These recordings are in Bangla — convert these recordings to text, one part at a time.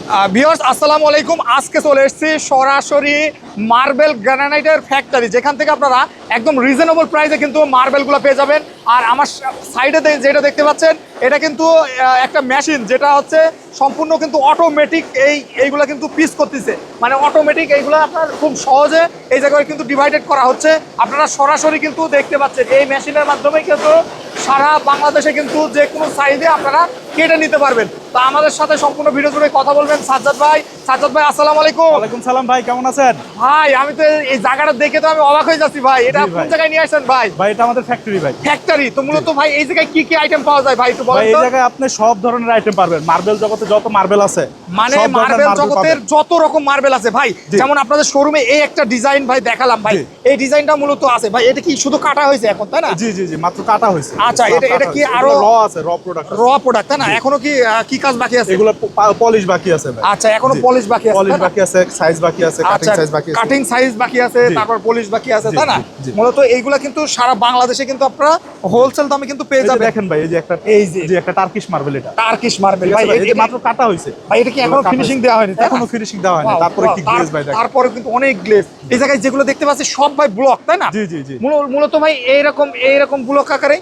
ভিউয়ার্স আসসালামু আলাইকুম। আজকে চলে এসেছি সরাসরি মার্বেল গ্রানাইটের ফ্যাক্টরি, যেখান থেকে আপনারা একদম রিজনেবল প্রাইসে কিন্তু মার্বেলগুলো পেয়ে যাবেন। আর আমার সাইডে যেটা দেখতে পাচ্ছেন এটা কিন্তু একটা মেশিন, যেটা হচ্ছে সম্পূর্ণ কিন্তু অটোমেটিক। এইগুলো কিন্তু পিস করতেছে, মানে অটোমেটিক। এইগুলো আপনার খুব সহজে এই জায়গায় কিন্তু ডিভাইডেড করা হচ্ছে। আপনারা সরাসরি কিন্তু দেখতে পাচ্ছেন এই মেশিনের মাধ্যমে কিন্তু সারা বাংলাদেশে কিন্তু যে কোনো সাইজে আপনারা কেটে নিতে পারবেন। তো আমাদের সাথে সম্পূর্ণ ভিডিও জুড়ে কথা বলবেন সাজ্জাদ ভাই। সাজ্জাদ ভাই আসসালামু আলাইকুম। ওয়ালাইকুম সালাম ভাই, কেমন আছেন? ভাই আমি তো এই জায়গাটা দেখে তো আমি অবাক হয়ে যাচ্ছি ভাই। এটা কোন জায়গায় নিয়ে আসছেন ভাই? ভাই এটা আমাদের ফ্যাক্টরি ভাই। ফ্যাক্টরি তো মূলত ভাই এই জায়গায় কি কি আইটেম পাওয়া যায় ভাই একটু বলেন ভাই তো। এই জায়গায় আপনি সব ধরনের আইটেম পাবেন। মার্বেল জগতে যত মার্বেল আছে, মানে সব ধরনের মার্বেল মার্বেল জগতের পাবেন। যত রকম মার্বেল আছে ভাই। যেমন আপনাদের শোরুমে এই একটা ডিজাইন ভাই দেখালাম ভাই, জি। এই ডিজাইনটা মূলত আছে ভাই। এটা কি শুধু কাটা হয়েছে এখন, তাই না? জি জি জি, মাত্র কাটা হয়েছে। আচ্ছা, এটা কি আরো র আছে, র প্রোডাক্ট, র প্রোডাক্ট, তাই না? এখনো কি কাজ বাকি আছে? এগুলো পলিশ বাকি আছে ভাই। আচ্ছা, এখনো জি। পলিশ বাকি আছে, পলিশ তাই না? বাকি আছে, সাইজ বাকি আছে, কাটিং আচ্ছা, সাইজ বাকি আছে। কাটিং সাইজ বাকি আছে, জি। তারপর পলিশ বাকি আছে, জি, তাই না? জি, জি। মূলত এইগুলা কিন্তু সারা বাংলাদেশে কিন্তু আপনারা হোলসেল দামে কিন্তু পেয়ে এই যে যাবেন। দেখেন ভাই, এই যে একটা এই যে একটা টার্কিশ মার্বেল, এটা টার্কিশ মার্বেল ঠিক ভাই। আছে ভাই, এই যে মাত্র কাটা হয়েছে ভাই এটা কি এখনো কাটা ফিনিশিং হয়েছে। দেওয়া হয়নি, তাই না? এখনো ফিনিশিং দেওয়া হয়নি। Wow, তারপরে wow, কি গ্লেজ ভাই দেখেন। তারপরে কিন্তু অনেক গ্লেজ। এই জায়গায় যেগুলো দেখতে পাচ্ছি সব ভাই ব্লক, তাই না? জি জি জি। মূলত ভাই এইরকম ব্লক আকারে।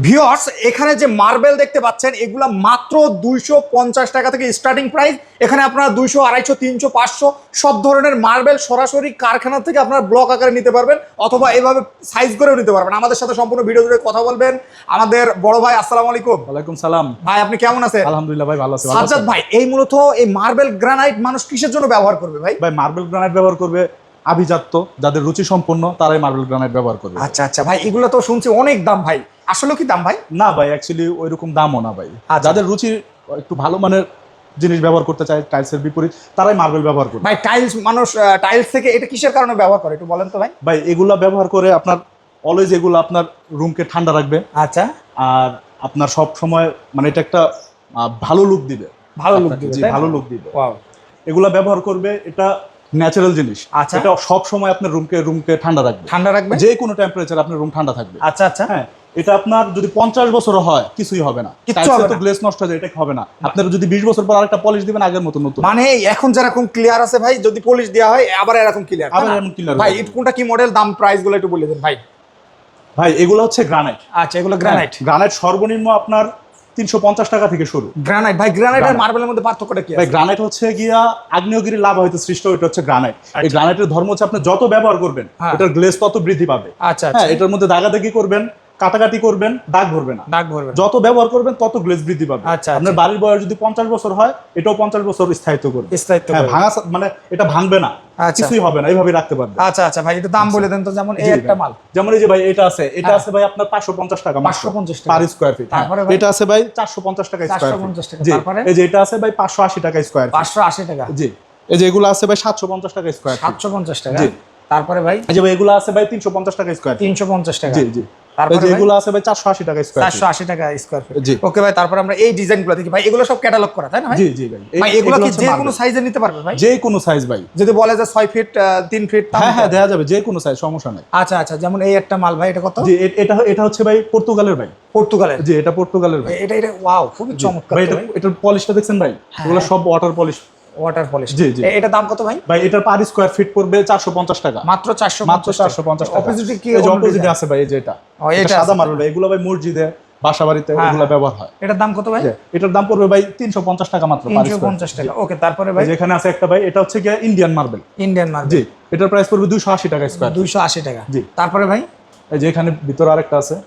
ভিউয়ার্স এখানে যে মার্বেল দেখতে পাচ্ছেন এগুলা মাত্র 250 টাকা থেকে স্টার্টিং প্রাইস। এখানে আপনারা 200, 250, 300, 500 সব ধরনের মার্বেল সরাসরি কারখানা থেকে আপনারা ব্লক আকারে নিতে পারবেন, অথবা এভাবে সাইজ করেও নিতে পারবেন। আমাদের সাথে সম্পূর্ণ ভিডিও জুড়ে কথা বলবেন আমাদের বড় ভাই। আসসালামু আলাইকুম। ওয়ালাইকুম সালাম ভাই আপনি কেমন আছেন? আলহামদুলিল্লাহ ভাই, ভালো আছি। ভালো সাজ্জাদ আছেন? ভাই এই মূলত এই মার্বেল গ্রানাইট মানুষ কিসের জন্য ব্যবহার করবে ভাই? ভাই মার্বেল গ্রানাইট ব্যবহার করবে আভিজাত্য, যাদের রুচি সম্পন্ন তারাই মার্বেল গ্রানাইট ব্যবহার করবে। আচ্ছা আচ্ছা ভাই, এগুলো তো শুনছি অনেক দাম ভাই, আসলে কি দাম ভাই? না ভাই, অ্যাকচুয়ালি ওইরকম দামও না ভাই। আচ্ছা। যাদের রুচি একটু ভালো মানের জিনিস ব্যবহার করতে চায়, টাইলসের বিপরীত, তারাই মার্বেল ব্যবহার করবে। ভাই টাইলস মানুষ টাইলস থেকে এটা কিসের কারণে ব্যবহার করে একটু বলেন তো ভাই। ভাই এগুলা ব্যবহার করে আপনার অলওয়েজ এগুলো আপনার রুমকে ঠান্ডা রাখবে, আচ্ছা, আর আপনার সব সময় মানে এটা একটা ভালো লুক দিবে। ভালো লুক দিবে, জি, তাই না? ভালো লুক দিবে। ওয়াও। এগুলা ব্যবহার করবে, এটা ন্যাচারাল জিনিস। আচ্ছা। এটা সব সময় আপনার রুমকে ঠান্ডা রাখবে, ঠান্ডা রাখবে। যে কোনো টেম্পারেচার আপনার রুম ঠান্ডা থাকবে। আচ্ছা আচ্ছা। হ্যাঁ, এটা আপনার যদি 50 বছরও হয় কিছুই হবে না, কিচ্ছু হবে টাইলসে তো না। গ্লেজ নষ্ট হয়ে যায়, এটা হবে না। আপনার যদি 20 বছর পর আরেকটা পলিশ দিবেন আগের মতো নতুন। মানে এখন যেরকম ক্লিয়ার আছে ভাই, যদি পলিশ দেওয়া হয় আবার এরকম ক্লিয়ার, আবার এরকম clear ভাই। হবে। এটা কোনটা কি মডেল, দাম প্রাইস গুলো একটু বলে দেন ভাই। ভাই এগুলো হচ্ছে গ্রানাইট। আচ্ছা, এগুলো গ্রানাইট। গ্রানাইট সর্বনিম্ন আপনার 350 টাকা থেকে শুরু। গ্রানাইট ভাই, গ্রানাইট আর গ্রানাইট। মার্বেলের মধ্যে পার্থক্যটা কি ভাই আছে? গ্রানাইট হচ্ছে গিয়া আগ্নেয়গিরির লাভা হইতে সৃষ্ট, এটা হচ্ছে গ্রানাইট। এই আচ্ছা। গ্রানাইটের ধর্ম হচ্ছে আপনি যত ব্যবহার করবেন হ্যাঁ। এটার গ্লেজ তত বৃদ্ধি পাবে। আচ্ছা হ্যাঁ, আচ্ছা। এটার মধ্যে দাগাদাগি করবেন, কাটাকাটি করবেন, দাগ ভরবে না। দাগ ভরবে না। যত ব্যবহার করবেন তত গ্লেজ বৃদ্ধি পাবে। আচ্ছা, আপনার আচ্ছা। বাড়ির বয়স যদি 50 বছর হয়, এটাও 50 বছর স্থায়িত্ব করবে। স্থায়িত্ব হ্যাঁ, করবে। মানে এটা ভাঙবে না, আচ্ছা। কিছুই হবে না, এইভাবে রাখতে পারবে। আচ্ছা আচ্ছা ভাই, এটা দাম বলে দেন তো। যেমন এই জি একটা ভাই। মাল যেমন এই যে ভাই এটা আছে, এটা হ্যাঁ। আছে ভাই আপনার 550 টাকা, 550 টাকা পার স্কয়ার ফিট। তারপরে ভাই? এটা আছে ভাই 450 টাকা স্কয়ার 450 টাকা। ফিট। জি, তারপরে? এই যে এটা আছে ভাই 580 টাকা স্কয়ার ফিট। 580 টাকা। জি, এই যে এগুলো আছে ভাই 750 টাকা স্কয়ার ফিট। 750 টাকা। জি। তারপরে ভাই? এই যে ভাই এগুলো আছে ভাই 350 টাকা স্কয়ার ফিট। 350 টাকা। জি জি। তারপরে এই যে ভাই? এগুলো আছে ভাই 480 টাকা স্কয়ার ফিট। 480 টাকা স্কয়ার ফিট। জি। ওকে ভাই, তারপরে আমরা এই ডিজাইনগুলো দেখি ভাই। এগুলো সব ক্যাটালগ করা, তাই না ভাই? জি জি ভাই। ভাই এগুলো কি হচ্ছে যে marble। কোনো সাইজে নিতে পারবে ভাই? যে কোনো সাইজ ভাই। যদি বলে যে 6 ফিট 3 ফিট, হ্যাঁ হ্যাঁ, দেয়া যাবে, যে কোনো সাইজ, সমস্যা নাই। আচ্ছা আচ্ছা। যেমন এই একটা মাল ভাই, এটা কত? জি, এটা হচ্ছে ভাই পর্তুগালের ভাই। পর্তুগালের। জি, এটা পর্তুগালের ভাই। এটা ওয়াও, খুবই জি। চমৎকার ভাই তো ভাই। এটার পলিশটা দেখছেন ভাই? হ্যাঁ। এগুলো সব ওয়াটার পলিশ। Water polish. জি, জি। এটা দাম কত ভাই? ভাই এটার পার স্কয়ার ফিট পড়বে 450 টাকা। মাত্র 450 টাকা। অপোজিটে কি অপোজিটে আছে ভাই, এই যে এটা। ও, এটা এটা সাদা আছে। মার্বেল ভাই, এগুলো ভাই মসজিদে, বাসাবাড়িতে হ্যাঁ, এগুলো ব্যবহার হয়। এটার দাম কত ভাই? জি, এটার দাম পড়বে ভাই 350 টাকা মাত্র, পার স্কয়ার। 350 টাকা। ওকে, তারপরে ভাই? যেখানে আছে একটা ভাই, এটা হচ্ছে কি ইন্ডিয়ান মার্বেল। Indian marble. জি, এটার প্রাইস পড়বে 280 টাকা স্কয়ার। 280 টাকা। জি। তারপরে ভাই? এই যে এখানে ভিতরে আরেকটা আছে,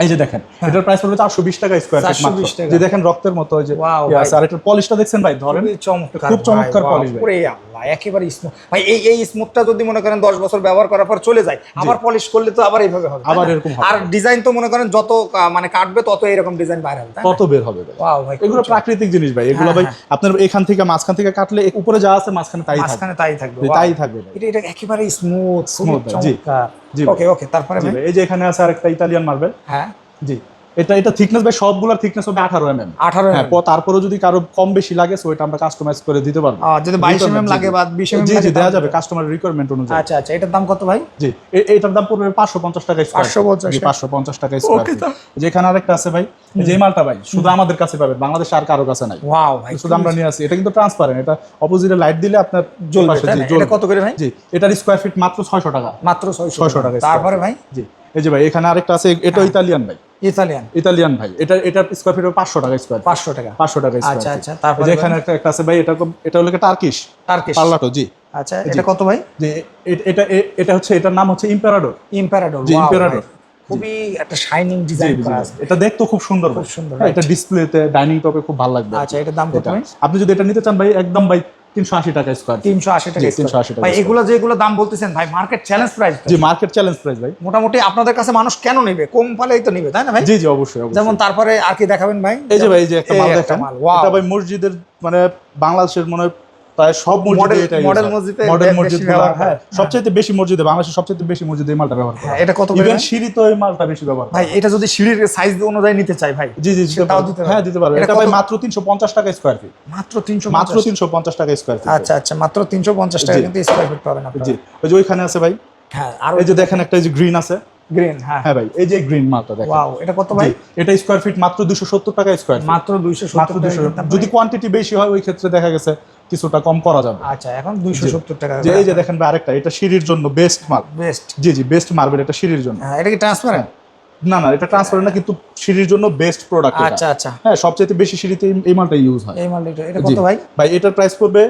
এই যে দেখেন, এটার প্রাইস পড়বে 420 টাকা স্কয়ার ফিট মাত্র। 420 টাকা। যে দেখেন রক্তের মতো, এই যে Wow, ইয়ে ভাই। আছে। আর এটার পলিশটা দেখছেন ভাই, ধরেন খুবই চমৎকার খুব চমৎকার ভাই, পলিশ wow, ভাই। ওরে আল্লাহ, একেবারে স্মুথ ভাই। এই স্মুথটা যদি মনে করেন 10 বছর ব্যবহার করার পর চলে যায়, আবার পলিশ করলে তো আবার এইভাবে হবে, তাই আবার না? এরকম হবে। আর ডিজাইন তো মনে করেন যত মানে কাটবে তত এরকম ডিজাইন বাইরে হবে, তাই না? কত বের হবে ভাই। ওয়াও ভাই, এগুলো প্রাকৃতিক জিনিস ভাই। এগুলো হ্যাঁ, ভাই হ্যাঁ। আপনার এখান থেকে মাঝখান থেকে কাটলে উপরে যা আছে মাঝখানে তাই থাকবে। মাঝখানে তাই থাকবে, জি, wow। তাই থাকবে ভাই। এটা একেবারে স্মুথ, Smooth ভাই, জি। চমৎকার। জি ওকে ওকে, তারপরে জি ভাই? ভাই, এই যে এখানে আছে আরেকটা ইতালিয়ান মার্বেল। হ্যাঁ। জি, এটা থিকনেস ভাই সবগুলোর থিকনেস হবে 18 mm। 18 হ্যাঁ, তারপরে যদি কারো কম বেশি লাগে সো এটা আমরা কাস্টমাইজ করে দিতে পারবো। যদি 22 mm লাগে বা 20 mm জি লাগে জি দেওয়া যাবে কাস্টমারের রিকোয়ারমেন্ট অনুযায়ী। আচ্ছা আচ্ছা, এটার দাম কত ভাই? জি এটার দাম পড়বে 550 টাকা স্কয়ার। 550 টাকা স্কয়ার। যেখানে আরেকটা আছে ভাই, যে মালটা ভাই শুধু আমাদের কাছে পাবেন, বাংলাদেশে আর কারো কাছে নাই। ওয়াও ভাই, শুধু আমরা নিয়ে আসি। এটা কিন্তু ট্রান্সপারেন্ট, এটা অপোজিটে লাইট দিলে আপনার জ্বলবে। এটা কত করে ভাই? জি এটার স্কয়ার ফিট মাত্র 600 টাকা। মাত্র 600 টাকা। তারপরে ভাই জি এই যে ভাই এখানে আরেকটা আছে, এটা ইতালিয়ান ভাই। ইতালিয়ান ভাই, এটা স্কয়ার ফিট 500 টাকা স্কয়ার। 500 টাকা স্কয়ার। আচ্ছা আচ্ছা, তারপরে যেখানে একটা আছে ভাই, এটা হলো টার্কিশ পাল্লাটো। জি আচ্ছা, এটা কত ভাই? যে এটা হচ্ছে, এটার নাম হচ্ছে ইম্পারাডোর। জি ওয়াও, ইম্পারাডোর। খুবই একটা শাইনিং ডিজাইন করা আছে। এটা দেখতে খুব সুন্দর, খুব সুন্দর। এটা ডিসপ্লেতে ডাইনিং টপে খুব ভালো লাগবে। আচ্ছা, এটার দাম কত ভাই? আপনি যদি এটা নিতে চান ভাই, একদম ভাই 380 টাকা স্কয়ার। 380 টাকা স্কয়ার। ভাই এগুলো যেগুলো দাম বলতেছেন ভাই, মার্কেট চ্যালেঞ্জ প্রাইস। জি মার্কেট চ্যালেঞ্জ প্রাইস ভাই। মোটামুটি আপনাদের কাছে মানুষ কেন নেবে? কম পালেই তো নেবে, তাই না ভাই? জি জি অবশ্যই। যেমন তারপরে আর কি দেখাবেন ভাই? এই যে ভাই, এই যে একটা মাল দেখেন, এটা ভাই মসজিদের, মানে বাংলাদেশের মনে হয় প্রায় সব মসজিদে এটা মডেল মসজিদ, হ্যাঁ সবচেয়ে বেশি মসজিদে, বাংলাদেশের সবচেয়ে বেশি মসজিদে এই মালটা ব্যবহার করা হয়। এটা কত করে? ইভেন সিঁড়ি তো এই মালটা বেশি ব্যবহার ভাই এটা যদি সিঁড়ির সাইজ অনুযায়ী নিতে চাই ভাই? জি জি সেটাও দিতে পারবেন। হ্যাঁ দিতে পারবেন। এটা ভাই মাত্র 350 টাকা স্কয়ার ফিট। মাত্র 350 টাকা স্কয়ার ফিট। আচ্ছা আচ্ছা, মাত্র 350 টাকা কিন্তু স্কয়ার ফিট পাবেন আপনারা। জি ওই যে ওইখানে আছে ভাই। হ্যাঁ আর এই যে দেখেন একটা, এই যে গ্রিন আছে, গ্রিন। হ্যাঁ হ্যাঁ ভাই, এই যে গ্রিন মালটা দেখেন। ওয়াও, এটা কত ভাই? এটা স্কয়ার ফিট মাত্র 270 টাকা স্কয়ার ফিট। মাত্র 270 টাকা। যদি কোয়ান্টিটি বেশি হয় ওই ক্ষেত্রে দেখা গেছে কিছুটা কম করা যাবে। আচ্ছা, এখন 270 টাকা। যে এই যে দেখেন ভাই আরেকটা, এটা সিঁড়ির জন্য বেস্ট মাল। বেস্ট? জি জি বেস্ট মার্বেল, এটা সিঁড়ির জন্য। হ্যাঁ, এটা কি ট্রান্সপারেন্ট? না না, এটা ট্রান্সপারেন্ট না, কিন্তু সিঁড়ির জন্য বেস্ট প্রোডাক্ট। আচ্ছা আচ্ছা, হ্যাঁ সবচেয়ে বেশি সিঁড়িতে এই মালটা ইউজ হয়। এই মালটা এটা কত ভাই? ভাই এটার প্রাইস পড়বে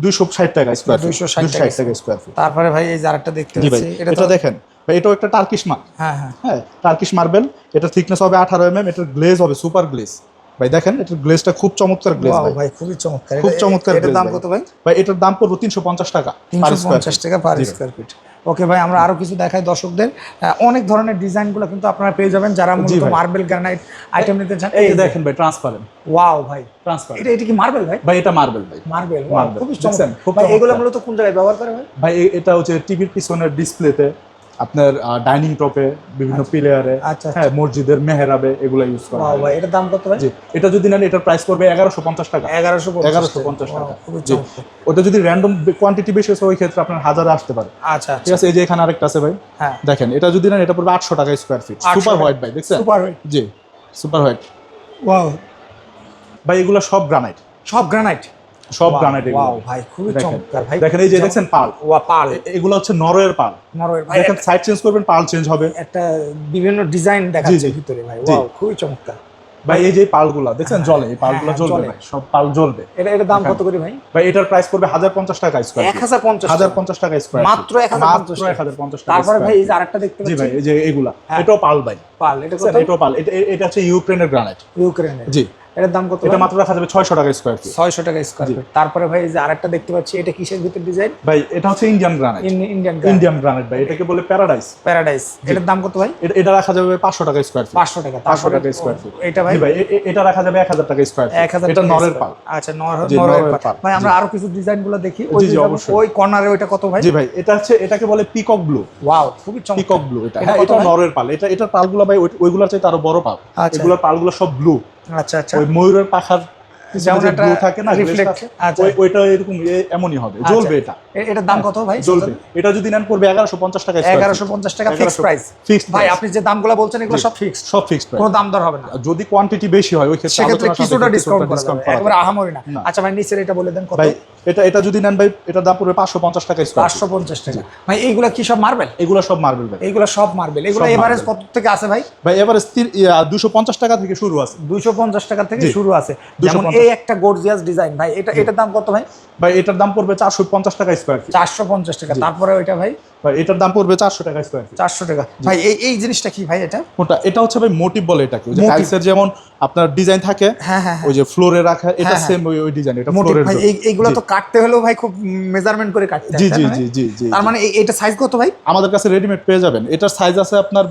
260 টাকা স্কয়ার ফিট। 260 টাকা স্কয়ার ফিট। তারপরে ভাই এই যে আরেকটা দেখতে পাচ্ছি, এটা দেখেন ভাই, এটাও একটা টার্কিশ মাল। হ্যাঁ হ্যাঁ হ্যাঁ টার্কিশ মার্বেল। এটা থিকনেস হবে 18 mm, এটার গ্লেজ হবে সুপার গ্লেজ। ভাই দেখেন এটার গ্লেজটা খুব চমৎকার গ্লেজ ভাই, খুবই চমৎকার। খুব চমৎকার। এটার দাম কত ভাই? ভাই এটার দাম পড়বে 350 টাকা। 350 টাকা পার স্কয়ার ফিট। ওকে ভাই, আমরা আরো কিছু দেখাই দর্শকদের। অনেক ধরনের ডিজাইনগুলো কিন্তু আপনারা পেয়ে যাবেন যারা মূলত মার্বেল গ্রানাইট আইটেম নিতে চান। এই দেখেন ভাই ট্রান্সপারেন্ট। ওয়াও ভাই, ট্রান্সপারেন্ট। এটা কি মার্বেল ভাই? ভাই এটা মার্বেল ভাই। মার্বেল মার্বেল খুবই চমৎকার। ভাই এগুলো মূলত কোন জায়গায় ব্যবহার করে ভাই? ভাই এটা হচ্ছে টিভির পিছনের ডিসপ্লেতে, আপনার ডাইনিং টপে, বিভিন্ন পিলারে, হ্যাঁ মসজিদের মেহরাবে এগুলো ইউজ করা হয়। ভাই এটার দাম কত ভাই? জি এটা যদি নেন এটার প্রাইস পড়বে 1150 টাকা। 1150 টাকা। জি ওটা যদি র্যান্ডম কোয়ান্টিটি বেশি হয় ওই ক্ষেত্রে আপনার হাজারে আসতে পারে। আচ্ছা ঠিক আছে। এই যে এখানে আরেকটা আছে ভাই, হ্যাঁ দেখেন এটা যদি নেন এটা পড়বে 800 টাকা স্কয়ার ফিট। সুপার হোয়াইট ভাই, দেখছেন? Super white. জি সুপার হোয়াইট। ওয়াও ভাই এগুলো সব গ্রানাইট। সব গ্রানাইট? সব গ্রানাইট। ওয়াও ভাই, খুবই চমৎকার ভাই। দেখেন এই যে দেখছেন পাল। পাল, এগুলো হচ্ছে নরওয়ের পাল। নরওয়ের ভাই, দেখেন সাইড চেঞ্জ করবেন পাল চেঞ্জ হবে। একটা বিভিন্ন ডিজাইন দেখাচ্ছে ভিতরে ভাই। ওয়াও, খুবই চমৎকার ভাই। এই যে পালগুলো দেখছেন জ্বলে, এই পালগুলো জ্বলবে ভাই, সব পাল জ্বলবে। এটার দাম কত করে ভাই? ভাই এটার প্রাইস পড়বে 1050 টাকা স্কয়ার। 1050 টাকা স্কয়ার। মাত্র 1050 টাকা। তারপরে ভাই এই যে আরেকটা দেখতে পাচ্ছি। জি ভাই এই যে এগুলা, এটাও পাল ভাই। পাল, এটা কত? এটাও পাল। এটা হচ্ছে ইউক্রেনের গ্রানাইট। ইউক্রেনের? জি। এটার দাম কত? এটা মাত্র রাখা যাবে 600 টাকা স্কয়ার ফিট। 600 টাকা স্কয়ার ফিট। তারপরে ভাই এই যে আরেকটা দেখতে পাচ্ছি, এটা কিসের ভিতর ডিজাইন? ভাই এটা হচ্ছে ইন্ডিয়ান গ্রানাইট। ইন্ডিয়ান গ্রানাইট ভাই, এটাকে বলে প্যারাডাইস। প্যারাডাইস। এটার দাম কত ভাই? এটা রাখা যাবে 500 টাকা স্কয়ার ফিট। 500 টাকা। 500 টাকা স্কয়ার ফিট। এটা ভাই? ভাই এটা রাখা যাবে 1000 টাকা স্কয়ার ফিট। 1000। এটা নরের পাল। আচ্ছা নরের পাল। ভাই আমরা আরো কিছু ডিজাইনগুলো দেখি। ওই কর্নারে ওইটা কত ভাই? জি ভাই এটা হচ্ছে, এটাকে বলে পিকক ব্লু। ওয়াও, খুবই চমৎকার। পিকক ব্লু এটা। হ্যাঁ এটা নরের পাল। এটার পালগুলো ভাই ওইগুলোর চাইতে আরো বড় পাল। এগুলোর পালগুলো সব ব্লু। আচ্ছা আচ্ছা, ওই ময়ূরের পাখার যেমন একটা ব্লু থাকে না, রিফ্লেক্ট। আচ্ছা ওইটা এরকম এমনই হবে, জ্বলবে এটা। এটার দাম কত ভাই? জ্বলবে। এটা যদি নেন পড়বে 1150 টাকা। 1150 টাকা ফিক্সড প্রাইস। ফিক্সড ভাই আপনি যে দামগুলো বলছেন এগুলো সব ফিক্সড? সব ফিক্সড প্রাইস, কোনো দাম দর হবে না। যদি কোয়ান্টিটি বেশি হয় ওই ক্ষেত্রে সেক্ষেত্রে কিছুটা ডিসকাউন্ট করা যাবে, একবারে আহামরি না। আচ্ছা ভাই নিচের এটা বলে দেন কত? ভাই এটা যদি নেন ভাই এটার দাম পড়বে 550 টাকা স্কয়ার। 550 টাকা। ভাই এইগুলা কি সব মার্বেল? এগুলো সব মার্বেল ভাই। এইগুলা সব মার্বেল। এগুলো এভারেজ কত থেকে আছে ভাই? ভাই এভারেজ 250 টাকা থেকে শুরু আছে। 250 টাকা থেকে শুরু আছে। যেমন এই একটা গর্জিয়াস ডিজাইন ভাই, এটার দাম কত ভাই? ভাই এটার দাম পড়বে 450 টাকা স্কয়ার ফিট। 450 টাকা। তারপরে ওইটা ভাই? ভাই এটার দাম পড়বে 400 টাকা স্কয়ার ফিট। 400 টাকা। ভাই এই জিনিসটা কি ভাই? এটা হচ্ছে ভাই মোটিভ বলে এটাকে। ওই যে টাইলসের যেমন আপনার ডিজাইন থাকে, ওই যে ফ্লোরে রাখা, এটা সেম ওই ডিজাইন। এটা ফ্লোরের ভাই। এইগুলো তো কাটতে হলেও ভাই খুব মেজারমেন্ট করে কাটতে হয়। জি জি জি জি জি। তার মানে এটা সাইজ কত ভাই? আমাদের কাছে রেডিমেড পেয়ে যাবেন। এটার সাইজ আছে আপনার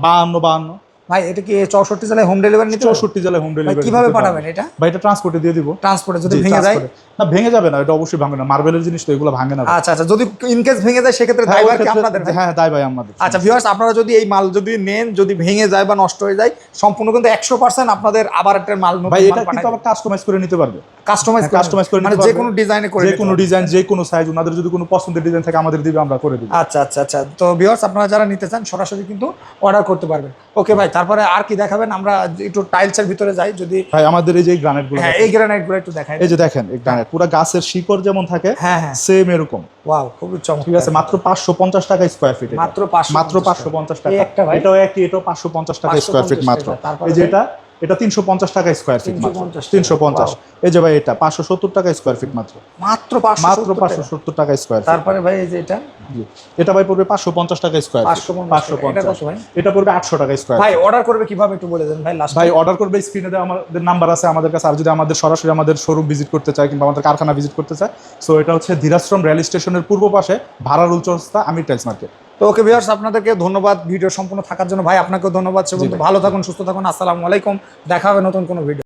52। ভাই এটা কি 64 জেলায় হোম ডেলিভারি নিতে 64 জেলায় হোম ডেলিভারি কিভাবে পাঠাবেন এটা? ভাই এটা ট্রান্সপোর্টে দিয়ে দিব। ট্রান্সপোর্টে যদি ভেঙে যায়? না ভেঙে যাবে না, এটা অবশ্যই ভাঙবে না, মার্বেলের জিনিস তো এগুলো ভাঙে না। আচ্ছা আচ্ছা, যদি ইন কেস ভেঙে যায় সেক্ষেত্রে দায়ভার কি আপনাদের? হ্যাঁ দায় ভাই আমাদের। আচ্ছা ভিউয়ার্স, আপনারা যদি এই মাল যদি নেন, যদি ভেঙে যায় বা নষ্ট হয়ে যায়, সম্পূর্ণ কিন্তু 100% আপনাদের আবার একটা মাল নতুন ভাই মাল এটা কিন্তু আবার কাস্টমাইজ করে নিতে পারবে। কাস্টমাইজ করে মানে নিতে যে পারবে। কোনো ডিজাইনে করে যে কোনো ডিজাইন, যে কোনো সাইজ, ওনাদের যদি কোনো পছন্দের ডিজাইন থাকে আমাদের দিবে, আমরা করে দিব। আচ্ছা আচ্ছা আচ্ছা, তো ভিউয়ার্স আপনারা যারা নিতে চান সরাসরি কিন্তু অর্ডার করতে পারবেন। ওকে ভাই, তারপরে আর কি দেখাবেন? আমরা একটু টাইলসের ভিতরে যাই যদি। ভাই আমাদের এই যে গ্রানাইট গুলো, হ্যাঁ এই গ্রানাইট গুলো একটু দেখাই। এই যে দেখেন এই গ্রানাইট পুরো গাছের শিকড় যেমন থাকে হ্যাঁ হ্যাঁ সেম এরকম। ওয়াও, খুবই চমৎকার। ঠিক আছে, মাত্র 550 টাকা স্কয়ার ফিট। মাত্র 550 টাকা। এটাও একই, এটাও 550 টাকা স্কয়ার ফিট মাত্র। এই যে এটা 350 টাকা স্কয়ার ফিট মাত্র। 350। এই যে ভাই এটা 570 টাকা স্কয়ার ফিট মাত্র। মাত্র 570 টাকা স্কয়ার ফিট। তারপরে ভাই এই যে এটা ভাই পড়বে 550 টাকা স্কয়ার ফিট। 550। এটা পড়বে 800 টাকা স্কয়ার ফিট। ভাই অর্ডার করবে কিভাবে একটু বলে দেন ভাই লাস্ট। ভাই অর্ডার করবে, স্ক্রিনে দেওয়া আমাদের নাম্বার আছে আমাদের কাছে। আর যদি আমাদের সরাসরি আমাদের শোরুম ভিজিট করতে চায় কিংবা আমাদের কারখানা ভিজিট করতে চায়, সো এটা হচ্ছে ধীরাশ্রম রেল স্টেশনের পূর্ব পাশে ভাড়ারুল চৌরাস্তা, আমির টাইলস মার্কেট। তো ওকে ভিউয়ার্স, আপনাদেরকে ধন্যবাদ ভিডিও সম্পূর্ণ থাকার জন্য। ভাই আপনাকেও ধন্যবাদ। সে ভালো থাকুন, সুস্থ থাকুন। আসসালামু আলাইকুম, দেখা হবে নতুন কোনো ভিডিও।